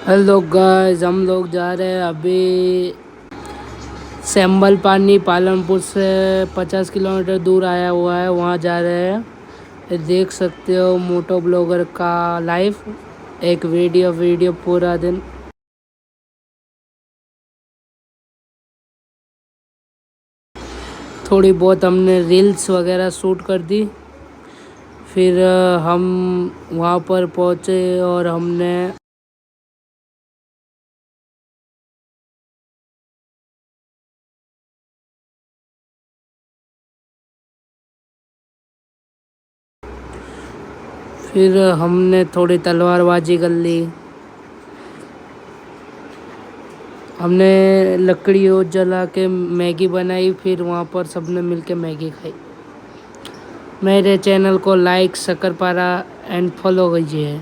Hello guys, हम लोग जा रहे हैं अभी सैम्बल पानी पालनपुर से 50 किलोमीटर दूर आया हुआ है, वहाँ जा रहे हैं। ये देख सकते हो मोटो ब्लॉगर का लाइफ, एक वीडियो पूरा दिन। थोड़ी बहुत हमने रील्स वगैरह शूट कर दी। फिर हम वहाँ पर पहुँचे और हमने थोड़ी तलवारबाजी कर ली। हमने लकड़ी और जला के मैगी बनाई, फिर वहाँ पर सबने मिलके मैगी खाई। मेरे चैनल को लाइक, शकरपारा एंड फॉलो कीजिए।